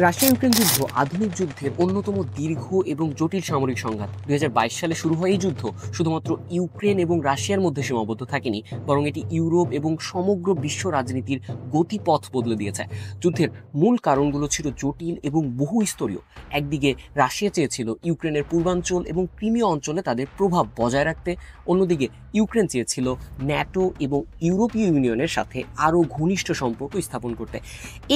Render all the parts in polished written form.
Russia Ukraine যুদ্ধ আধুনিক যুদ্ধের অন্যতম দীর্ঘ এবং জটিল সামরিক সংঘাত। 2022 সালে শুরু হয় এই যুদ্ধ শুধুমাত্র ইউক্রেন এবং রাশিয়ার মধ্যে সীমাবদ্ধ থাকেনি, বরং এটি ইউরোপ এবং সমগ্র বিশ্ব রাজনীতির গতিপথ বদলে দিয়েছে। যুদ্ধের মূল কারণগুলো ছিল জটিল এবং বহু স্তরীয়। একদিকে রাশিয়া চেয়েছিল ইউক্রেনের পূর্বাঞ্চল এবং ক্রিমিয়া অঞ্চলে তাদের প্রভাব বজায় রাখতে, অন্যদিকে ইউক্রেন চেয়েছিল ন্যাটো এবং ইউরোপীয় ইউনিয়নের সাথে আরও ঘনিষ্ঠ সম্পর্ক স্থাপন করতে।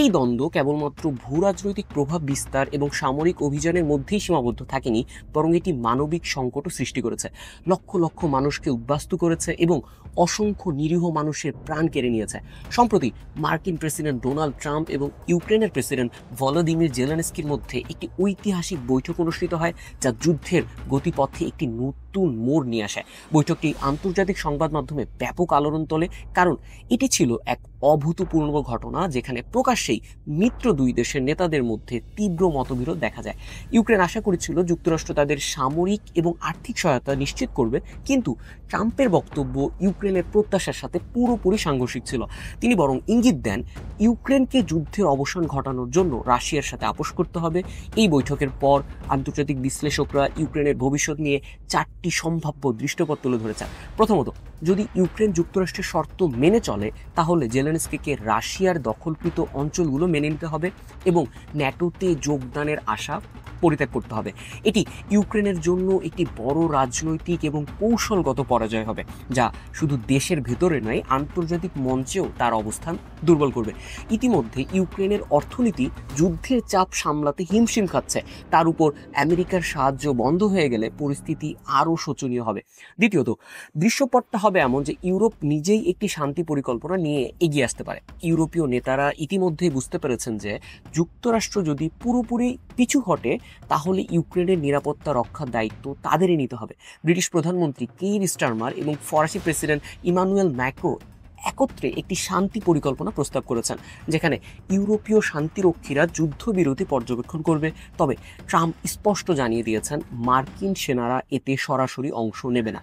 এই দ্বন্দ্ব কেবলমাত্র ভূরাজনৈতিক প্রভাব বিস্তার এবং সামরিক অভিযানের মধ্যেই সীমাবদ্ধ থাকেনি, বরং এটি মানবিক সংকটও সৃষ্টি করেছে। লক্ষ লক্ষ মানুষকে উদ্বাস্তু করেছে এবং অসংখ্য নিরীহ মানুষের প্রাণ কেড়ে নিয়েছে। সম্প্রতি মার্কিন প্রেসিডেন্ট ডোনাল্ড ট্রাম্প এবং ইউক্রেনের প্রেসিডেন্ট ভলোদিমির জেলেনস্কির মধ্যে একটি ঐতিহাসিক বৈঠক অনুষ্ঠিত হয়, যা যুদ্ধের গতিপথে একটি নতুন মোড় নিয়ে আসে। বৈঠকটি আন্তর্জাতিক সংবাদ মাধ্যমে ব্যাপক আলোড়ন তোলে, কারণ এটি ছিল এক অভূতপূর্ব ঘটনা যেখানে প্রকাশ্যেই মিত্র দুই দেশের নেতাদের মধ্যে তীব্র মতবিরোধ দেখা যায়। ইউক্রেন আশা করেছিল যুক্তরাষ্ট্র তাদের সামরিক এবং আর্থিক সহায়তা নিশ্চিত করবে, কিন্তু ট্রাম্পের বক্তব্য ইউক্রেনের প্রত্যাশার সাথে পুরোপুরি সাংঘর্ষিক ছিল। তিনি বরং ইঙ্গিত দেন ইউক্রেনকে যুদ্ধের অবসান ঘটানোর জন্য রাশিয়ার সাথে আপোষ করতে হবে। এই বৈঠকের পর আন্তর্জাতিক বিশ্লেষকরা ইউক্রেনের ভবিষ্যৎ নিয়ে চারটি সম্ভাব্য দৃষ্টিকোণ তুলে ধরেছেন। প্রথমত, যদি ইউক্রেন যুক্তরাষ্ট্রের শর্ত মেনে চলে, তাহলে জেলেনস্কিকে রাশিয়ার দখলকৃত অঞ্চলগুলো মেনে নিতে হবে এবং ন্যাটোতে যোগদানের আশা পরিত্যাগ করতে হবে। এটি ইউক্রেনের জন্য একটি বড় রাজনৈতিক এবং কৌশলগত পরাজয় হবে, যা শুধু দেশের ভেতরে নয়, আন্তর্জাতিক মঞ্চেও তার অবস্থান দুর্বল করবে। ইতিমধ্যে ইউক্রেনের অর্থনীতি যুদ্ধের চাপ সামলাতে হিমশিম খাচ্ছে। তার উপর আমেরিকার সাহায্য বন্ধ হয়ে গেলে পরিস্থিতি আরও শোচনীয় হবে। দ্বিতীয়ত, দৃশ্যপটটা হবে এমন যে ইউরোপ নিজেই একটি শান্তি পরিকল্পনা নিয়ে এগিয়ে আসতে পারে। ইউরোপীয় নেতারা ইতিমধ্যেই বুঝতে পেরেছেন যে যুক্তরাষ্ট্র যদি পুরোপুরি পিছু হটে, তাহলে ইউক্রেনের নিরাপত্তা রক্ষার দায়িত্ব তাদেরই নিতে হবে। ব্রিটিশ প্রধানমন্ত্রী কেইর স্টারমার এবং ফরাসি প্রেসিডেন্ট ইমানুয়েল ম্যাক্রো একত্রে একটি শান্তি পরিকল্পনা প্রস্তাব করেছেন, যেখানে ইউরোপীয় শান্তিরক্ষীরা যুদ্ধবিরতি পর্যবেক্ষণ করবে। তবে ট্রাম্প স্পষ্ট জানিয়ে দিয়েছেন মার্কিন সেনারা এতে সরাসরি অংশ নেবে না।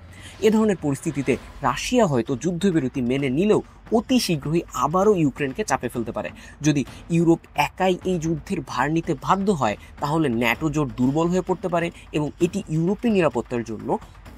এ ধরনের পরিস্থিতিতে রাশিয়া হয়তো যুদ্ধবিরতি মেনে নিলেও অতি শীঘ্রই আবারও ইউক্রেনকে চাপে ফেলতে পারে। যদি ইউরোপ একাই এই যুদ্ধের ভার নিতে বাধ্য হয়, তাহলে ন্যাটো জোট দুর্বল হয়ে পড়তে পারে এবং এটি ইউরোপের নিরাপত্তার জন্য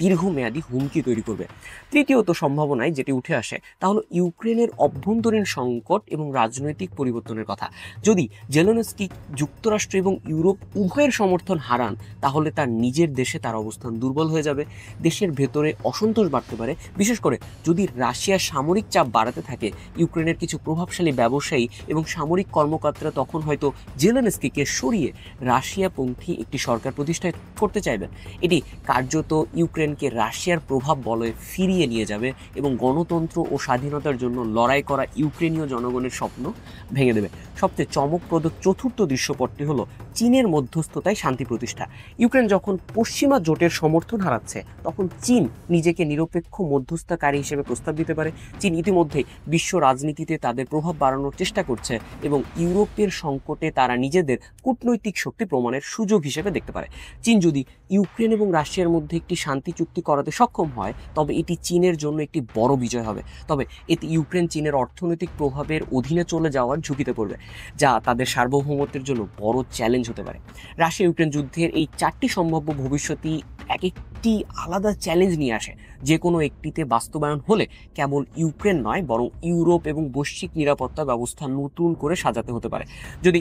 দীর্ঘমেয়াদী হুমকি তৈরি করবে। তৃতীয়ত সম্ভাবনায় যেটি উঠে আসে তা হলো ইউক্রেনের অভ্যন্তরীণ সংকট এবং রাজনৈতিক পরিবর্তনের কথা। যদি জেলেনস্কি যুক্তরাষ্ট্র এবং ইউরোপ উভয়ের সমর্থন হারান, তাহলে তার নিজের দেশে তার অবস্থান দুর্বল হয়ে যাবে। দেশের ভেতরে অসন্তোষ বাড়তে পারে, বিশেষ করে যদি রাশিয়ার সামরিক চাপ বাড়াতে থাকে। ইউক্রেনের কিছু প্রভাবশালী ব্যবসায়ী এবং সামরিক কর্মকর্তারা তখন হয়তো জেলেনস্কিকে সরিয়ে রাশিয়াপন্থী একটি সরকার প্রতিষ্ঠা করতে চাইবেন। এটি কার্যত ইউক্রেনকে রাশিয়ার প্রভাব বলয়ে ফিরিয়ে নিয়ে যাবে এবং গণতন্ত্র ও স্বাধীনতার জন্য লড়াই করা ইউক্রেনীয় জনগণের স্বপ্ন ভেঙে দেবে। সবচেয়ে চমকপ্রদ চতুর্থ দৃশ্যপটটি হলো চীনের মধ্যস্থতায় শান্তি প্রতিষ্ঠা। ইউক্রেন যখন পশ্চিমা জোটের সমর্থন হারাচ্ছে, তখন চীন নিজেকে নিরপেক্ষ মধ্যস্থতাকারী হিসেবে প্রস্তাব দিতে পারে। চীন ইতিমধ্যে বিশ্ব রাজনীতিতে তাদের প্রভাব বাড়ানোর চেষ্টা করছে এবং ইউরোপের সংকটে তারা নিজেদের কূটনৈতিক শক্তি প্রমাণের সুযোগ হিসেবে দেখতে পারে। চীন যদি ইউক্রেন এবং রাশিয়ার মধ্যে একটি শান্তি চুক্তি করাতে সক্ষম হয়, তবে এটি চীনের জন্য একটি বড় বিজয় হবে। তবে এতে ইউক্রেন চীনের অর্থনৈতিক প্রভাবের অধীনে চলে যাওয়ার ঝুঁকিতে পড়বে, যা তাদের সার্বভৌমত্বের জন্য বড় চ্যালেঞ্জ হতে পারে। রাশিয়া ইউক্রেন যুদ্ধের এই চারটি সম্ভাব্য ভবিষ্যৎই এক একটি আলাদা চ্যালেঞ্জ নিয়ে আসে। যে কোনো একটিতে বাস্তবায়ন হলে কেবল ইউক্রেন নয়, বরং ইউরোপ এবং বৈশ্বিক নিরাপত্তা ব্যবস্থা নতুন করে সাজাতে হতে পারে। যদি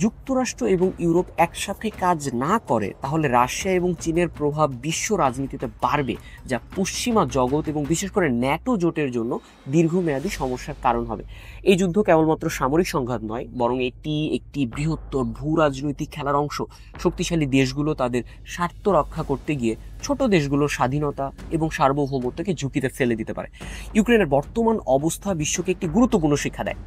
যুক্তরাষ্ট্র এবং ইউরোপ একসাথে কাজ না করে, তাহলে রাশিয়া এবং চীনের প্রভাব বিশ্ব রাজনীতিতে বাড়বে, যা পশ্চিমা জগৎ এবং বিশেষ করে ন্যাটো জোটের জন্য দীর্ঘমেয়াদী সমস্যার কারণ হবে। এই যুদ্ধ কেবলমাত্র সামরিক সংঘাত নয়, বরং এটি একটি বৃহত্তর ভূ রাজনৈতিক খেলার অংশ। শক্তিশালী দেশগুলো তাদের স্বার্থ রক্ষা করতে গিয়ে ছোট দেশগুলোর স্বাধীনতা এবং সার্বভৌমত্বকে ঝুঁকিতে ফেলে দিতে পারে। ইউক্রেনের বর্তমান অবস্থা বিশ্বকে একটি গুরুত্বপূর্ণ শিক্ষা দেয়।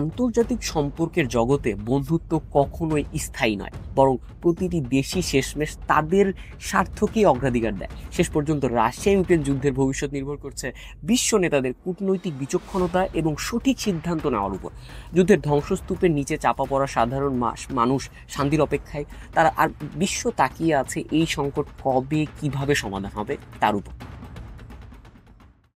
আন্তর্জাতিক সম্পর্কের জগতে বন্ধুত্ব কখনোই স্থায়ী নয়, বরং প্রতিটি দেশই শেষমেশ তাদের স্বার্থকেই অগ্রাধিকার দেয়। শেষ পর্যন্ত রাশিয়া ইউক্রেন যুদ্ধের ভবিষ্যৎ নির্ভর করছে বিশ্ব নেতাদের কূটনৈতিক বিচক্ষণতা এবং সঠিক সিদ্ধান্ত নেওয়ার উপর। যুদ্ধের ধ্বংসস্তূপের নিচে চাপা পড়া সাধারণ মানুষ শান্তির অপেক্ষায়, তারা আর বিশ্ব তাকিয়ে আছে এই সংকট কবে কিভাবে সমাধান হবে তার উপর।